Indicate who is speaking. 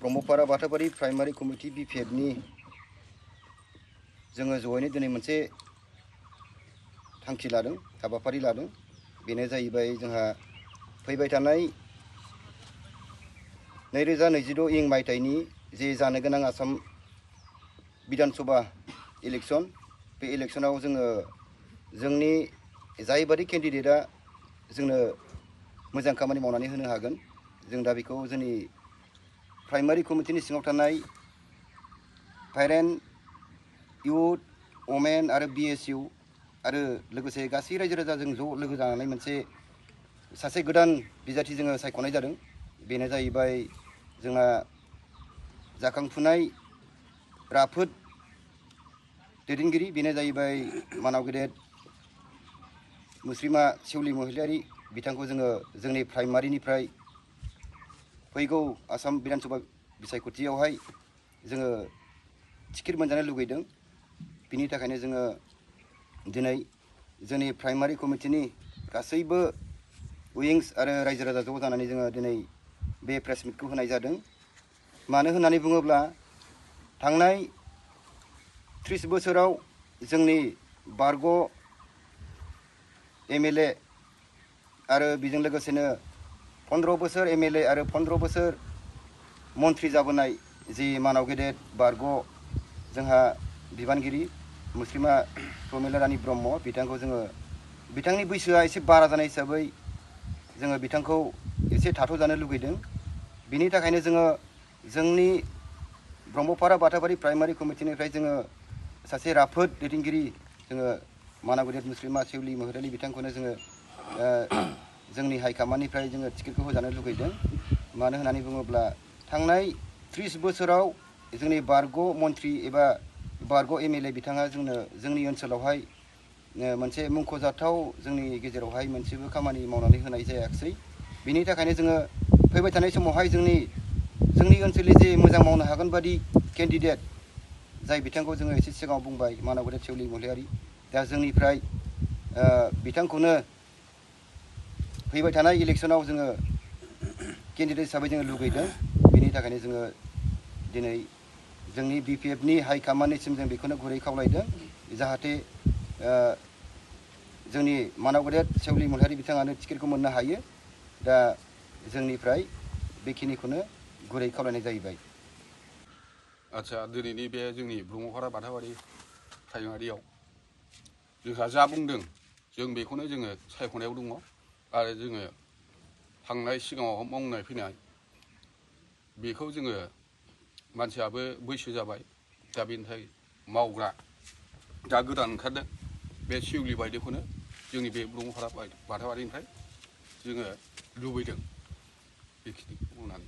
Speaker 1: ब्रह्मपारा बाथाबारि primary committee BPFनि जोङो जयैनो दिनै मोनसे थांखि लादों, हाबाफारि लादों। बेनो जाहैबाय जोंहा फैबाय थानाय 2022 मायथाइनि जे जानो गोनां आसाम विधान सभा इलेक्शन, बे इलेक्शनाव जोङो जोंनि जायबादि केन्डिडेटआ जोंनो मोजां खामानि मावनानै होनो हागोन, जों दा बेखौ जोंनि प्राइमारि कमिटिनि सिङाव थानाय पेरेन्ट, इउथ, वमेन आरो BSU आरो लोगोसे गासै रायजो राजाजों ज' लोगो जानानै मोनसे सासे गोदान बिजाथि जोङो सायख'नाय जादों। बेनो जाहैबाय जोंहा जाखांफुनाय राफोद दैदेनगिरि, बेनो जाहैबाय मानाव गेदेर मुस्रिमा सेवलि महिलारि। बिथांखौ जोङो जोंनि प्राइमारिनिफ्राय फैगौ आसाम विधान सभा बिसायख'थियावहाय जोङो टिकेट मोनजानो लुगैदों। बिनि थाखायनो जोङो दिनै जोंनि प्राइमारि कमिटिनि गासैबो विंस आरो रायजो राजा ज' जानानै जोङो दिनै बे प्रेस मिटखौ होनाय जादों। मानो होननानै बुङोब्ला थांनाय 30 बोसोराव जोंनि बारग' MLA आरो बेजों लोगोसेनो 15 बोसोर MLA आरो 15 बोसोर मन्थ्रि जाबोनाय जि मानाव गेदेर बारग' जोंहा बिबानगिरि मुस्रिमा प्रमिला रानी ब्रह्म, बिथांखौ जोङो बिथांनि बैसोआ एसे बारा जानाय हिसाबै जोङो बिथांखौ एसे थाथ'जानो लुगैदों। बिनि थाखायनो जोङो जोंनि ब्रह्मपारा बाथाबारि प्राइमारि कमिटिनिफ्राय जोङो सासे राफोद दैदेनगिरि जोङो मानाव गेदेर मुस्रिमा सेवलि महिलारि बिथांखौनो जोङो जोंनि हाइकमान्डनिफ्राय जोङो टिकेटखौ होजानो लुगैदों। मानो होननानै बुङोब्ला थांनाय 30 बोसोराव जोंनि बारग' मन्थ्रि एबा बारग' MLA बिथाङा जोंनो जोंनि ओनसोलावहाय मोनसे मुंख'जाथाव जोंनि गेजेरावहाय मोनसेबो खामानि मावनानै होनाय जायाखिसै। बिनि थाखायनो जोङो फैबाय थानाय समावहाय जोंनि ओनसोलनि जे मोजां मावनो हागोन बादि केन्डिडेट, जाय बिथांखौ जोङो एसे सिगाङाव बुंबाय मानाव गेदेर सेवलि महिलारि, दा जोंनिफ्राय बिथांखौनो फैबाय थानाय इलेक्शनाव जोङो केन्डिडेट हिसाबै जोङो लुगैदों। बिनि थाखायनो जोङो दिनै जोंनि BPFनि हाइकमान्डनिसिम जों बेखौनो गुरै खावलायदों, जाहाथे जोंनि मानाव गेदेर सेवलि महिलारि बिथाङानो टिकेटखौ मोननो हायो। दा जोंनिफ्राय बेखिनिखौनो गुरै खावलायनाय जाहैबाय।
Speaker 2: आच्छा, दिनैनि बे जोंनि ब्रह्मपारा बाथाबारि प्राइमारियाव जोंहा जा बुंदों जों बेखौनो जोङो सायख'नायाव दङ आरो जोङो थांनाय सिगाङाव मावनाय फैनाय बेखौ जोङो मानसियाबो बैसो जाबाय, दा बेनिफ्राय मावग्रा दा गोदान ओंखारदों बे सेवलि बायदिखौनो जोंनि बे ब्रह्मपारा बाथाबारिनिफ्राय जोङो लुबैदों। बेखिनिखौ बुंनानै